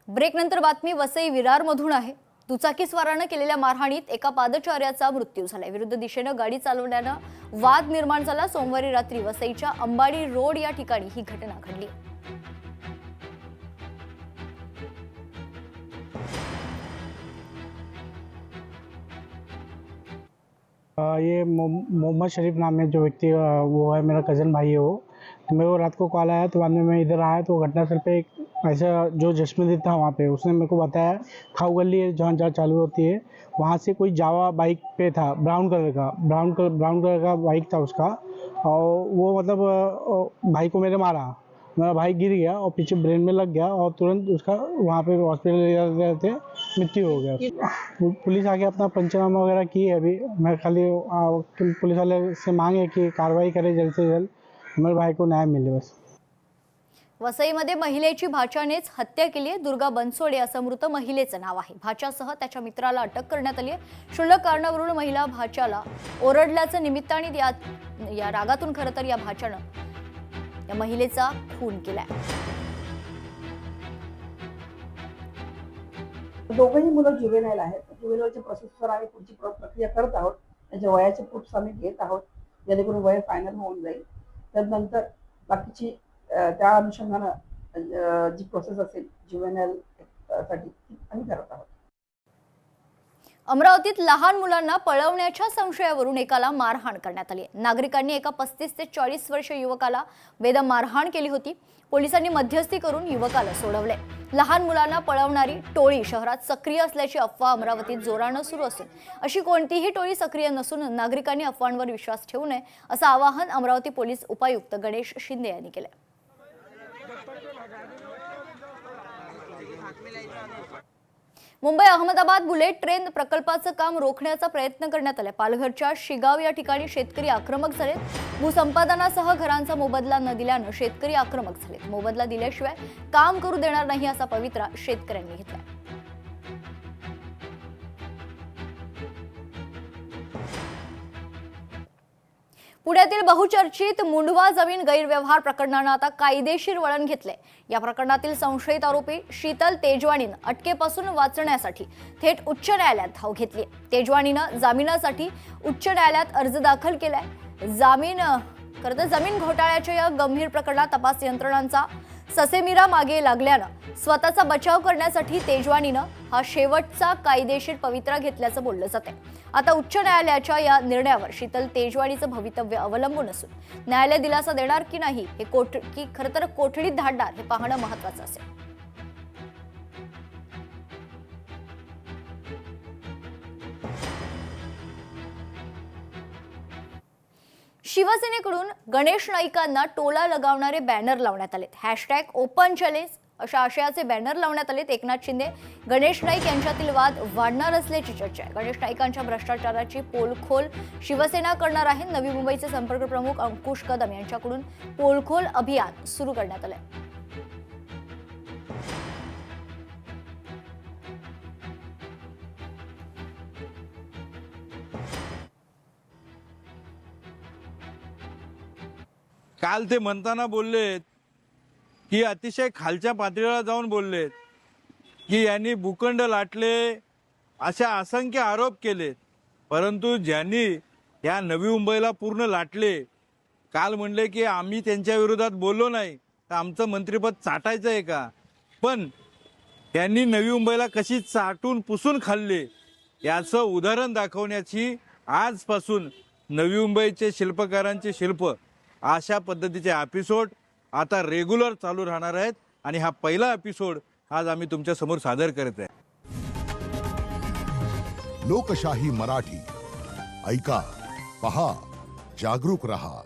ब्रेकनंतर बातमी वसई विरारमधून आहे। दुचाकीस्वारानं केलेल्या मारहाणीत एका पादचार्याचा मृत्यू झाला। विरुद्ध दिशेनं गाडी चालवण्यानं वाद निर्माण झाला। सोमवारी रात्री वसईच्या अंबाडी रोड या ठिकाणी ही घटना घडली। ये मोहम्मद शरीफ नाम में जो व्यक्ति वो है, मेरा कज़न भाई है वो। तो मेरे को रात को कॉल आया, तो बाद में मैं इधर आया तो घटनास्थल पे एक ऐसा जो जश्नदीप था वहाँ पे, उसने मेरे को बताया खाऊ गली है जहाँ जहाँ चालू होती है, वहाँ से कोई जावा बाइक पे था, ब्राउन कलर का बाइक था उसका। और वो मतलब भाई को मेरे मारा, मेरा भाई गिर गया और पीछे ब्रेन में लग गया और तुरंत उसका वहाँ पे हॉस्पिटल ले जाते मृत्यु हो गया। पुलिस आके अपना पंचनामा वगैरह की है। अभी मैं खाली पुलिस वाले से मांगे कि कार्रवाई करे जल्द से जल्द, मेरे भाई को न्याय मिले बस। वसईमध्ये महिलेची भाच्यानेच हत्या केली आहे। दुर्गा बनसोडे असं मृत महिलेचं नाव आहे। भाच्यासह त्याच्या मित्राला अटक करण्यात आली आहे। क्षुल्लक कारणावरून महिला भाच्याला ओरडल्याचं निमित्ताने या रागातून खरं तर या भाच्यानं या महिलेचा खून केलाय। दोघेही मुलं जुवेनाईल आहेत। जुवेनाईलच्या प्रोसेसवर आम्ही पुढची प्रक्रिया करत आहोत। त्याच्या वयाचे प्रूफ्स आम्ही घेत आहोत, जेणेकरून वय फायनल होऊन जाईल। त्यानंतर बाकीची त्या अनुषंगानं जी प्रोसेस असेल जुवेनाईल साठी आम्ही करत आहोत। अमरावतीत लहान मुलांना पळवण्याच्या संशयावरून एकाला मारहाण करण्यात आली। नागरिकांनी एका 35 ते 40 वर्षीय युवकाला बेदम मारहाण केली होती। पोलिसांनी मध्यस्थी करून युवकाला सोडवले। लहान मुलांना पळवणारी टोळी शहरात सक्रिय असल्याची अफवा अमरावतीत जोरानं सुरू असून अशी कोणतीही टोळी सक्रिय नसून नागरिकांनी अफवांवर विश्वास ठेवू नये असं आवाहन अमरावती पोलीस उपायुक्त गणेश शिंदे यांनी केले। मुंबई अहमदाबाद बुलेट ट्रेन प्रकल्पाचं काम रोखण्याचा प्रयत्न करण्यात आला। पालघरच्या शिगाव या ठिकाणी शेतकरी आक्रमक झाले। भूसंपादनासह घरांचा मोबदला न दिल्यानं शेतकरी आक्रमक झाले। मोबदला दिल्याशिवाय काम करू देणार नाही असा पवित्रा शेतकऱ्यांनी घेतला। पुण्यातील बहुचर्चित मुंढवा जमीन गैरव्यवहार प्रकरणानं आता कायदेशीर वळण घेतले। या प्रकरणातील संशयित आरोपी शीतल तेजवानीनं अटकेपासून वाचण्यासाठी थेट उच्च न्यायालयात धाव घेतली। तेजवानीनं जामिनासाठी उच्च न्यायालयात अर्ज दाखल केलाय। जमीन घोटाळ्याच्या या गंभीर प्रकरणात तपास यंत्रणांचा ससेमिरा मागे लागल्यानं स्वतःचा बचाव करण्यासाठी तेजवानीनं हा शेवटचा कायदेशीर पवित्रा घेतल्याचं बोललं जाते। आता उच्च न्यायालयाच्या या निर्णयावर शीतल तेजवानीचं भवितव्य अवलंबून असून न्यायालय दिलासा देणार की नाही हे खरं तर कोठडीत धाडणार हे पाहणं महत्त्वाचं असेल। शिवसेनेकडून गणेश नाईकांना टोला लगावणारे बॅनर लावण्यात आले। #ओपन चॅलेंज अशा आशयाचे बॅनर लावण्यात आले। एकनाथ शिंदे गणेश नाईक यांच्यातील वाद वाढणार असल्याची चर्चा आहे। गणेश नाईकांच्या भ्रष्टाचाराची पोलखोल शिवसेना करणार आहे। नवी मुंबईचे संपर्क प्रमुख अंकुश कदम यांच्याकडून पोलखोल अभियान सुरू करण्यात आले। काल ते म्हणताना बोललेत की अतिशय खालच्या पातळीला जाऊन बोललेत की यांनी भूखंड लाटले, अशा असंख्य आरोप केलेत। परंतु ज्यांनी या नवी मुंबईला पूर्ण लाटले, काल म्हणले की आम्ही त्यांच्या विरोधात बोललो नाही तर आमचं मंत्रिपद चाटायचं आहे का? पण यांनी नवी मुंबईला कशी चाटून पुसून खाल्ले याचं उदाहरण दाखवण्याची आजपासून नवी मुंबईचे शिल्पकारांचे शिल्प अशा पद्धतीचे एपिसोड आता रेग्युलर चालू राहणार आहेत आणि हा पहिला एपिसोड आज आम्ही तुमच्या समोर सादर करत आहे। लोकशाही मराठी ऐका, पहा, जागरूक रहा।